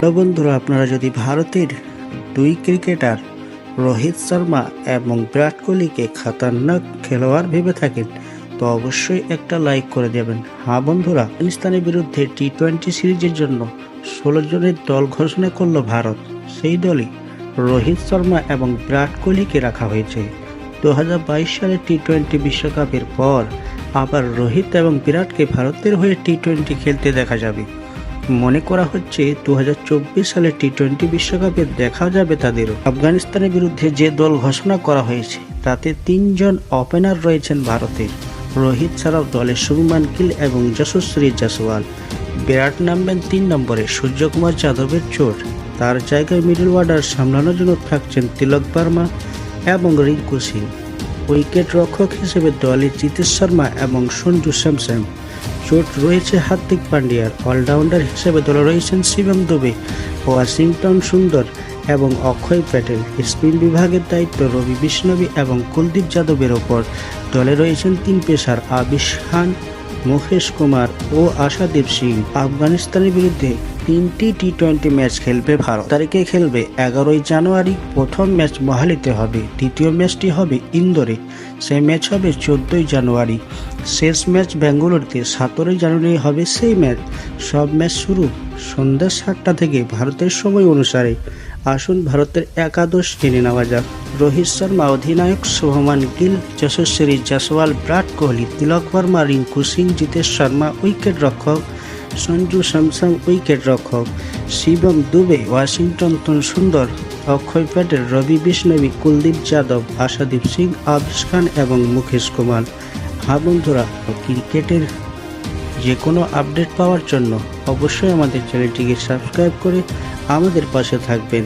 তো বন্ধুরা, আপনারা যদি ভারতের দুই ক্রিকেটার রোহিত শর্মা এবং বিরাট কোহলিকে খতরনাক খেলোয়াড় ভেবে থাকেন তো অবশ্যই একটা লাইক করে দেবেন। হ্যাঁ বন্ধুরা, আফগানিস্তানের বিরুদ্ধে টি-20 সিরিজের জন্য 16 জনের দল ঘোষণা করলো ভারত। সেই দলে রোহিত শর্মা এবং বিরাট কোহলিকে রাখা হয়েছে। 2022 সালে টি-20 বিশ্বকাপের পর আবার রোহিত এবং বিরাটকে ভারতের হয়ে টি-20 খেলতে দেখা যাবে। মনে করা হচ্ছে 2024 সালে টি-20 বিশ্বকাপে দেখা যাবে তাদেরও। আফগানিস্তানের বিরুদ্ধে যে দল ঘোষণা করা হয়েছে তাতে 3 জন ওপেনার রয়েছেন ভারতের। রোহিত ছাড়াও দলে শুভমান গিল এবং যশস্বী জয়সওয়াল। বিরাট নামবেন 3 নম্বরে। সূর্যকুমার যাদবের চোট, তার জায়গায় মিডল অর্ডার সামলানোর জন্য থাকছেন তিলক বর্মা এবং রিঙ্কু সিং। উইকেট রক্ষক হিসেবে দলে জিতেশ শর্মা এবং সঞ্জু স্যামসন। চোট রয়েছে হার্দিক পান্ডিয়ার। অলরাউন্ডার হিসেবে দলে রয়েছেন শিবম দুবে, ওয়াশিংটন সুন্দর এবং অক্ষয় প্যাটেল। স্পিন বিভাগের দায়িত্ব রবি বিষ্ণবী এবং কুলদীপ যাদবের ওপর। দলে রয়েছেন 3 পেসার আবিশ খান, মুকেশ কুমার ও আশাদীপ সিং। আফগানিস্তানের বিরুদ্ধে 3টি টি-20 ম্যাচ খেলবে ভারত। তারিখে খেলবে 11ই জানুয়ারি। প্রথম ম্যাচ মোহালিতে হবে, দ্বিতীয় ম্যাচটি হবে ইন্দোরে, সেই ম্যাচ হবে 14ই জানুয়ারি। শেষ ম্যাচ বেঙ্গালুরুতে 17ই জানুয়ারি হবে সেই ম্যাচ। সব ম্যাচ শুরু সন্ধ্যা 7টা থেকে ভারতের সময় অনুসারে। আসুন ভারতের একাদশ জেনে নেওয়া যাক। রোহিত শর্মা অধিনায়ক, শুভমান গিল, যশস্বী জয়সওয়াল, বিরাট কোহলি, তিলক বর্মা, রিঙ্কু সিং, জিতেশ শর্মা উইকেট রক্ষক, সঞ্জু স্যামসন উইকেট রক্ষক, শিবম দুবে, ওয়াশিংটন সুন্দর, অক্ষয় প্যাটেল, রবি বিষ্ণবী, কুলদীপ যাদব, আশাদীপ সিং, আবিশ খান এবং মুকেশ কুমার। হ্যাঁ বন্ধুরা, ক্রিকেটের যে কোনো আপডেট পাওয়ার জন্য অবশ্যই আমাদের চ্যানেলটিকে সাবস্ক্রাইব করে আমাদের পাশে থাকবেন।